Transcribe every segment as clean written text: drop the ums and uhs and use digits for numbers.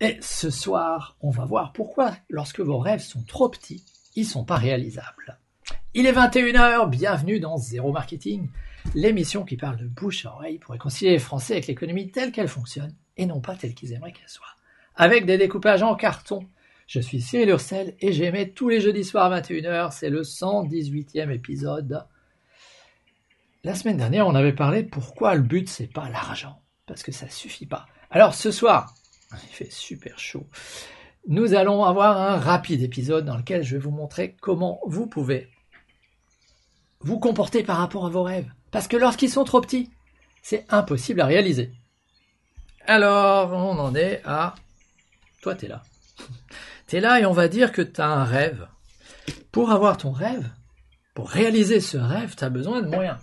Et ce soir, on va voir pourquoi, lorsque vos rêves sont trop petits, ils ne sont pas réalisables. Il est 21h, bienvenue dans Zéro Marketing, l'émission qui parle de bouche à oreille pour réconcilier les Français avec l'économie telle qu'elle fonctionne et non pas telle qu'ils aimeraient qu'elle soit. Avec des découpages en carton. Je suis Cyril Ursel et j'émets tous les jeudis soirs à 21h, c'est le 118e épisode. La semaine dernière, on avait parlé de pourquoi le but c'est pas l'argent, parce que ça suffit pas. Alors ce soir, il fait super chaud, nous allons avoir un rapide épisode dans lequel je vais vous montrer comment vous pouvez vous comporter par rapport à vos rêves. Parce que lorsqu'ils sont trop petits, c'est impossible à réaliser. Alors, on en est à... Toi, t'es là. T'es là et on va dire que t'as un rêve. Pour avoir ton rêve, pour réaliser ce rêve, t'as besoin de moyens.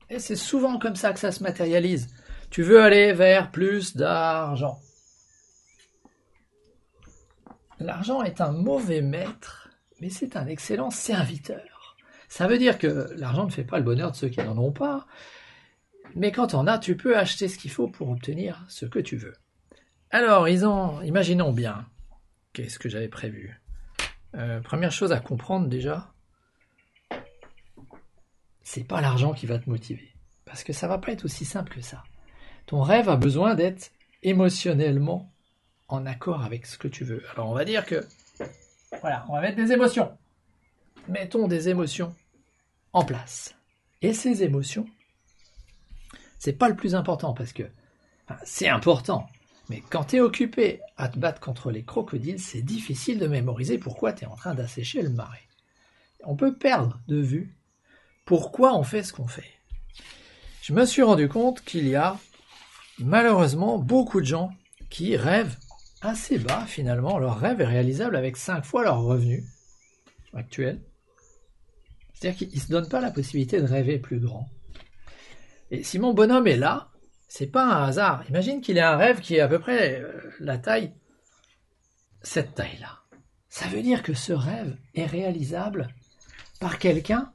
Et c'est souvent comme ça que ça se matérialise. Tu veux aller vers plus d'argent. L'argent est un mauvais maître, mais c'est un excellent serviteur. Ça veut dire que l'argent ne fait pas le bonheur de ceux qui n'en ont pas, mais quand on a, tu peux acheter ce qu'il faut pour obtenir ce que tu veux. Alors, imaginons bien, qu'est-ce que j'avais prévu ? Première chose à comprendre déjà, c'est pas l'argent qui va te motiver, parce que ça va pas être aussi simple que ça. Ton rêve a besoin d'être émotionnellement en accord avec ce que tu veux. Alors on va dire que, voilà, on va mettre des émotions. Mettons des émotions en place. Et ces émotions, c'est pas le plus important parce que, c'est important, mais quand tu es occupé à te battre contre les crocodiles, c'est difficile de mémoriser pourquoi tu es en train d'assécher le marais. On peut perdre de vue pourquoi on fait ce qu'on fait. Je me suis rendu compte qu'il y a malheureusement beaucoup de gens qui rêvent assez bas finalement. Leur rêve est réalisable avec 5 fois leur revenu actuel. C'est-à-dire qu'ils ne se donnent pas la possibilité de rêver plus grand. Et si mon bonhomme est là, c'est pas un hasard. Imagine qu'il ait un rêve qui est à peu près la taille, cette taille-là. Ça veut dire que ce rêve est réalisable par quelqu'un.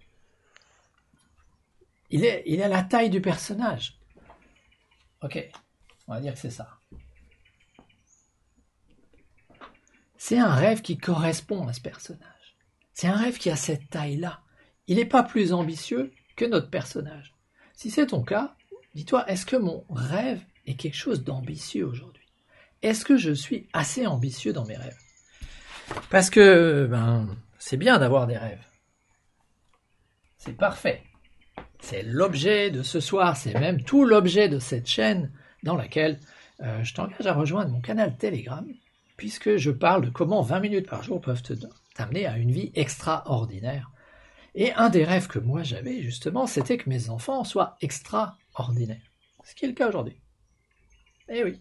Il est à la taille du personnage. Ok, on va dire que c'est ça. C'est un rêve qui correspond à ce personnage. C'est un rêve qui a cette taille-là. Il n'est pas plus ambitieux que notre personnage. Si c'est ton cas, dis-toi, est-ce que mon rêve est quelque chose d'ambitieux aujourd'hui ? Est-ce que je suis assez ambitieux dans mes rêves ? Parce que, c'est bien d'avoir des rêves. C'est parfait. C'est l'objet de ce soir, c'est même tout l'objet de cette chaîne dans laquelle je t'engage à rejoindre mon canal Telegram, puisque je parle de comment 20 minutes par jour peuvent t'amener à une vie extraordinaire. Et un des rêves que moi j'avais justement, c'était que mes enfants soient extraordinaires. Ce qui est le cas aujourd'hui. Eh oui,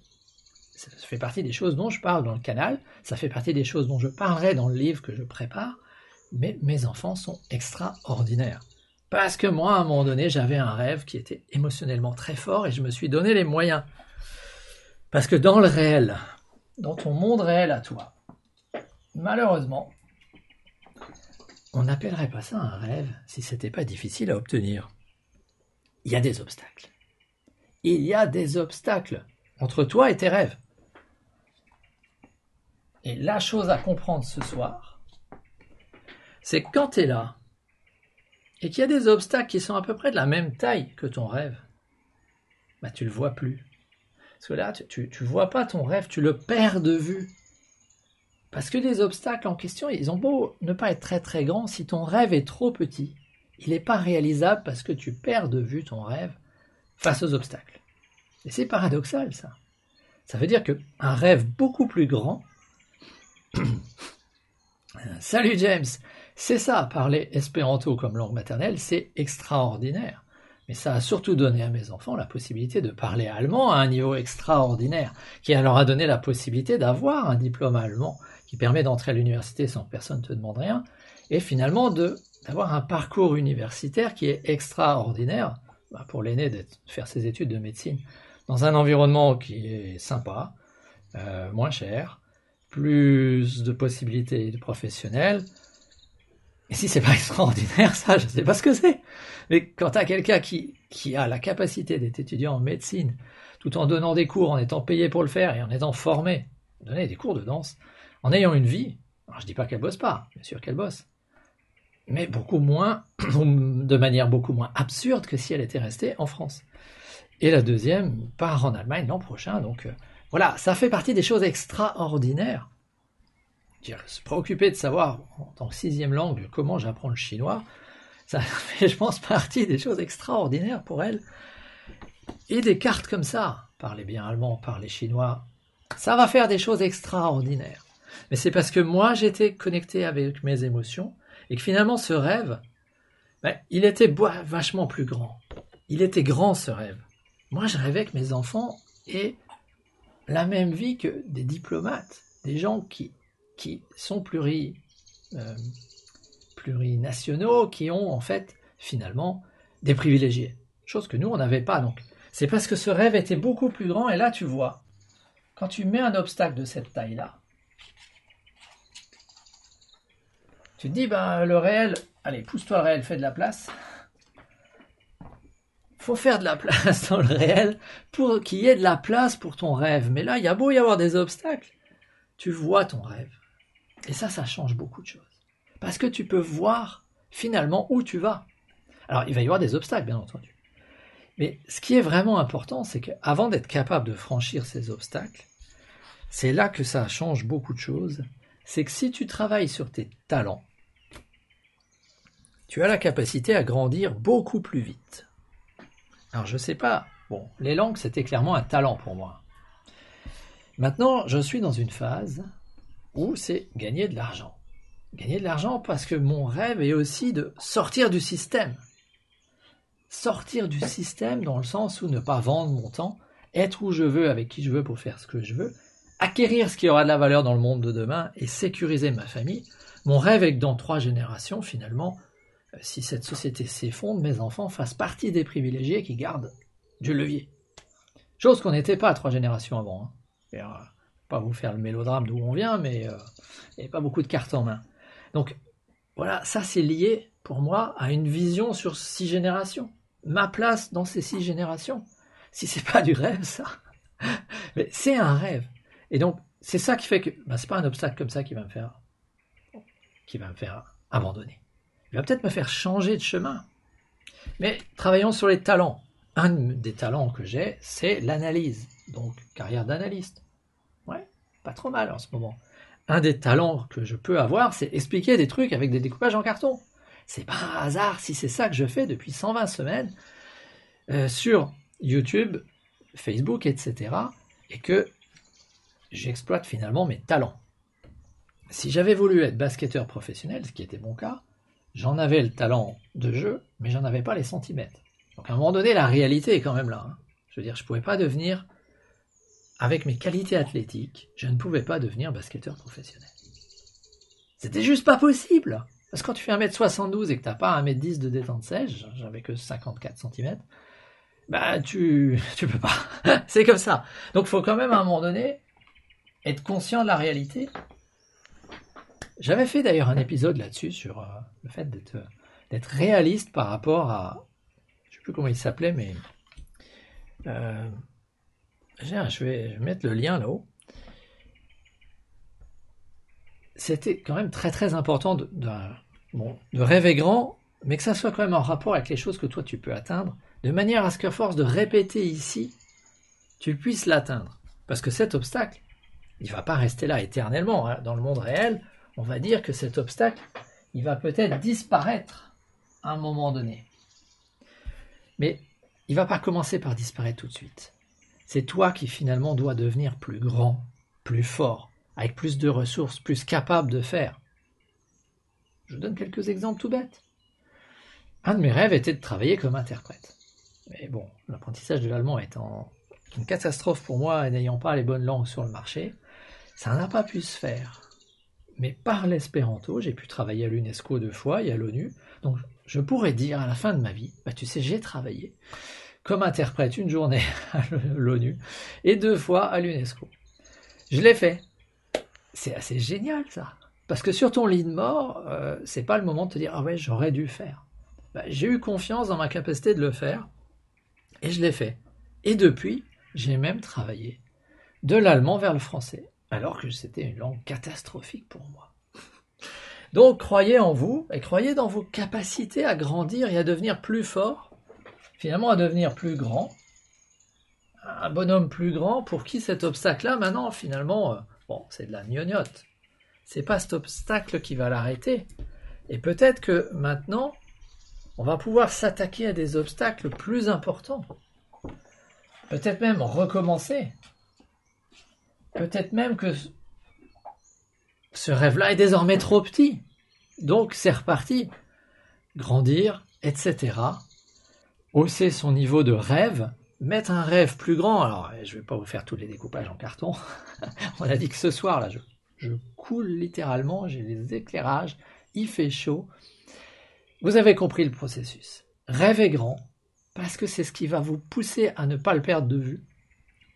ça fait partie des choses dont je parle dans le canal, ça fait partie des choses dont je parlerai dans le livre que je prépare, mais mes enfants sont extraordinaires. Parce que moi, à un moment donné, j'avais un rêve qui était émotionnellement très fort et je me suis donné les moyens. Parce que dans le réel, dans ton monde réel à toi, malheureusement, on n'appellerait pas ça un rêve si c'était pas difficile à obtenir. Il y a des obstacles. Il y a des obstacles entre toi et tes rêves. Et la chose à comprendre ce soir, c'est que quand tu es là, et qu'il y a des obstacles qui sont à peu près de la même taille que ton rêve, tu le vois plus. Parce que là, tu vois pas ton rêve, tu le perds de vue. Parce que les obstacles en question, ils ont beau ne pas être très très grands, si ton rêve est trop petit, il n'est pas réalisable parce que tu perds de vue ton rêve face aux obstacles. Et c'est paradoxal ça. Ça veut dire qu'un rêve beaucoup plus grand... Salut James, c'est ça, parler espéranto comme langue maternelle, c'est extraordinaire. Mais ça a surtout donné à mes enfants la possibilité de parler allemand à un niveau extraordinaire, qui leur a donné la possibilité d'avoir un diplôme allemand, qui permet d'entrer à l'université sans que personne ne te demande rien, et finalement d'avoir un parcours universitaire qui est extraordinaire, pour l'aîné de faire ses études de médecine, dans un environnement qui est sympa, moins cher, plus de possibilités professionnelles. Et si c'est pas extraordinaire, ça, je sais pas ce que c'est. Mais quand tu as quelqu'un qui a la capacité d'être étudiant en médecine, tout en donnant des cours, en étant payé pour le faire et en étant formé, donner des cours de danse, en ayant une vie. Alors je dis pas qu'elle bosse pas, bien sûr qu'elle bosse, mais beaucoup moins, de manière beaucoup moins absurde que si elle était restée en France. Et la deuxième part en Allemagne l'an prochain, donc voilà, ça fait partie des choses extraordinaires. Se préoccuper de savoir, en tant que 6e langue, comment j'apprends le chinois, ça fait, je pense, partie des choses extraordinaires pour elle. Et des cartes comme ça, parler bien allemand, parler chinois, ça va faire des choses extraordinaires. Mais c'est parce que moi, j'étais connecté avec mes émotions, et que finalement, ce rêve, il était vachement plus grand. Il était grand, ce rêve. Moi, je rêvais que mes enfants aient la même vie que des diplomates, des gens qui sont plurinationaux, qui ont en fait, finalement, des privilégiés. Chose que nous, on n'avait pas. Donc, c'est parce que ce rêve était beaucoup plus grand, et là, tu vois, quand tu mets un obstacle de cette taille-là, tu te dis, le réel, allez, pousse-toi le réel, fais de la place. Faut faire de la place dans le réel pour qu'il y ait de la place pour ton rêve. Mais là, il y a beau y avoir des obstacles, tu vois ton rêve. Et ça change beaucoup de choses. Parce que tu peux voir finalement où tu vas. Alors, il va y avoir des obstacles, bien entendu. Mais ce qui est vraiment important, c'est qu'avant d'être capable de franchir ces obstacles, c'est là que ça change beaucoup de choses. C'est que si tu travailles sur tes talents, tu as la capacité à grandir beaucoup plus vite. Alors, je sais pas. Bon, les langues, c'était clairement un talent pour moi. Maintenant, je suis dans une phase où c'est gagner de l'argent. Gagner de l'argent parce que mon rêve est aussi de sortir du système. Sortir du système dans le sens où ne pas vendre mon temps, être où je veux, avec qui je veux pour faire ce que je veux, acquérir ce qui aura de la valeur dans le monde de demain et sécuriser ma famille. Mon rêve est que dans 3 générations, finalement, si cette société s'effondre, mes enfants fassent partie des privilégiés qui gardent du levier. Chose qu'on n'était pas à 3 générations avant. Pas vous faire le mélodrame d'où on vient, mais il n'y avait pas beaucoup de cartes en main. Donc voilà, ça c'est lié pour moi à une vision sur 6 générations. Ma place dans ces 6 générations. Si c'est pas du rêve, ça, mais c'est un rêve. Et donc c'est ça qui fait que c'est pas un obstacle comme ça qui va me faire abandonner. Il va peut-être me faire changer de chemin. Mais travaillons sur les talents. Un des talents que j'ai, c'est l'analyse. Donc, carrière d'analyste. Ouais, pas trop mal en ce moment. Un des talents que je peux avoir, c'est expliquer des trucs avec des découpages en carton. C'est pas un hasard si c'est ça que je fais depuis 120 semaines sur YouTube, Facebook, etc. Et que j'exploite finalement mes talents. Si j'avais voulu être basketteur professionnel, ce qui était mon cas, j'en avais le talent de jeu, mais j'en avais pas les centimètres. Donc à un moment donné, la réalité est quand même là. Je veux dire, je pouvais pas devenir, avec mes qualités athlétiques, je ne pouvais pas devenir basketteur professionnel. C'était juste pas possible. Parce que quand tu fais 1m72 et que t'as pas 1m10 de détente sèche, j'avais que 54 cm, tu peux pas. C'est comme ça. Donc il faut quand même à un moment donné être conscient de la réalité. J'avais fait d'ailleurs un épisode là-dessus sur le fait d'être réaliste par rapport à, je ne sais plus comment il s'appelait, mais je vais mettre le lien là-haut. C'était quand même très très important de rêver grand, mais que ça soit quand même en rapport avec les choses que toi tu peux atteindre, de manière à ce qu'à force de répéter ici, tu puisses l'atteindre. Parce que cet obstacle, il ne va pas rester là éternellement. Hein. Dans le monde réel, on va dire que cet obstacle, il va peut-être disparaître à un moment donné. Mais il ne va pas commencer par disparaître tout de suite. C'est toi qui finalement dois devenir plus grand, plus fort, avec plus de ressources, plus capable de faire. Je vous donne quelques exemples tout bêtes. Un de mes rêves était de travailler comme interprète. Mais bon, l'apprentissage de l'allemand étant une catastrophe pour moi et n'ayant pas les bonnes langues sur le marché, ça n'a pas pu se faire. Mais par l'espéranto, j'ai pu travailler à l'UNESCO 2 fois et à l'ONU. Donc je pourrais dire à la fin de ma vie, tu sais, j'ai travaillé comme interprète une journée à l'ONU et 2 fois à l'UNESCO. Je l'ai fait. C'est assez génial ça. Parce que sur ton lit de mort, c'est pas le moment de te dire « Ah ouais, j'aurais dû le faire ». J'ai eu confiance dans ma capacité de le faire et je l'ai fait. Et depuis, J'ai même travaillé de l'allemand vers le français, alors que c'était une langue catastrophique pour moi. Donc croyez en vous et croyez dans vos capacités à grandir et à devenir plus fort, finalement à devenir plus grand, un bonhomme plus grand pour qui cet obstacle-là, maintenant, finalement, bon, c'est de la gnognotte. C'est pas cet obstacle qui va l'arrêter. Et peut-être que maintenant, on va pouvoir s'attaquer à des obstacles plus importants. Peut-être même recommencer. Peut-être même que ce rêve-là est désormais trop petit. Donc c'est reparti. Grandir, etc. Hausser son niveau de rêve, mettre un rêve plus grand. Alors, je ne vais pas vous faire tous les découpages en carton. On a dit que ce soir, là, je coule littéralement, j'ai les éclairages, il fait chaud. Vous avez compris le processus. Rêvez grand, parce que c'est ce qui va vous pousser à ne pas le perdre de vue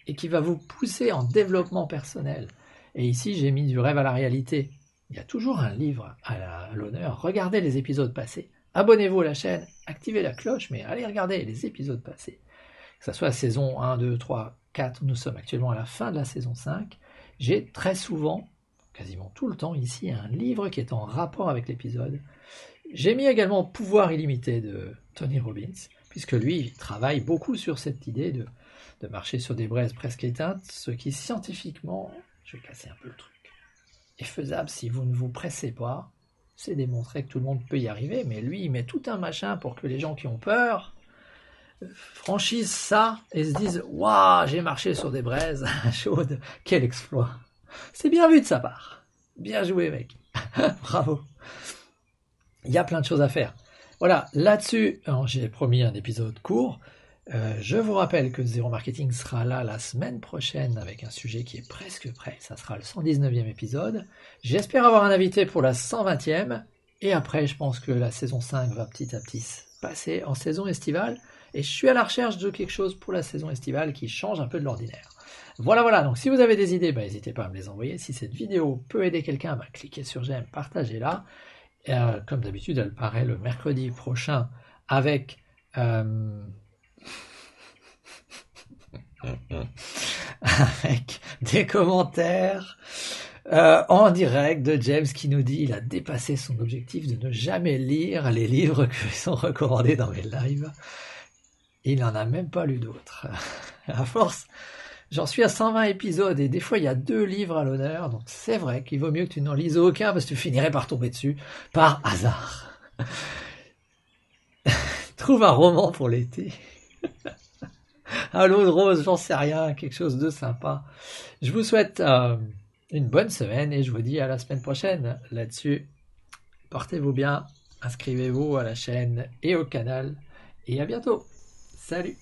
et qui va vous pousser en développement personnel. Et ici, j'ai mis du rêve à la réalité. Il y a toujours un livre à l'honneur. Regardez les épisodes passés. Abonnez-vous à la chaîne, activez la cloche, mais allez regarder les épisodes passés. Que ce soit saison 1, 2, 3, 4, nous sommes actuellement à la fin de la saison 5. J'ai très souvent, quasiment tout le temps ici, un livre qui est en rapport avec l'épisode. J'ai mis également Pouvoir illimité de Tony Robbins, puisque lui, il travaille beaucoup sur cette idée de marcher sur des braises presque éteintes, ce qui scientifiquement, je vais casser un peu le truc, est faisable si vous ne vous pressez pas. C'est démontré que tout le monde peut y arriver, mais lui, il met tout un machin pour que les gens qui ont peur franchissent ça et se disent « Waouh, j'ai marché sur des braises chaudes, quel exploit !» C'est bien vu de sa part. Bien joué, mec. Bravo. Il y a plein de choses à faire. Voilà, là-dessus, j'ai promis un épisode court. Je vous rappelle que Zéro Marketing sera là la semaine prochaine avec un sujet qui est presque prêt. Ça sera le 119e épisode. J'espère avoir un invité pour la 120e. Et après, je pense que la saison 5 va petit à petit passer en saison estivale. Et je suis à la recherche de quelque chose pour la saison estivale qui change un peu de l'ordinaire. Voilà. Donc si vous avez des idées, n'hésitez pas à me les envoyer. Si cette vidéo peut aider quelqu'un, cliquez sur j'aime, partagez-la. Comme d'habitude, elle paraît le mercredi prochain avec... avec des commentaires en direct de James qui nous dit il a dépassé son objectif de ne jamais lire les livres qui sont recommandés dans mes lives. Il n'en a même pas lu d'autres. À force, j'en suis à 120 épisodes et des fois il y a 2 livres à l'honneur, donc c'est vrai qu'il vaut mieux que tu n'en lises aucun parce que tu finirais par tomber dessus par hasard. Trouve un roman pour l'été. Un lot de rose, j'en sais rien, quelque chose de sympa. Je vous souhaite une bonne semaine et je vous dis à la semaine prochaine. Là-dessus, portez-vous bien, inscrivez-vous à la chaîne et au canal et à bientôt. Salut!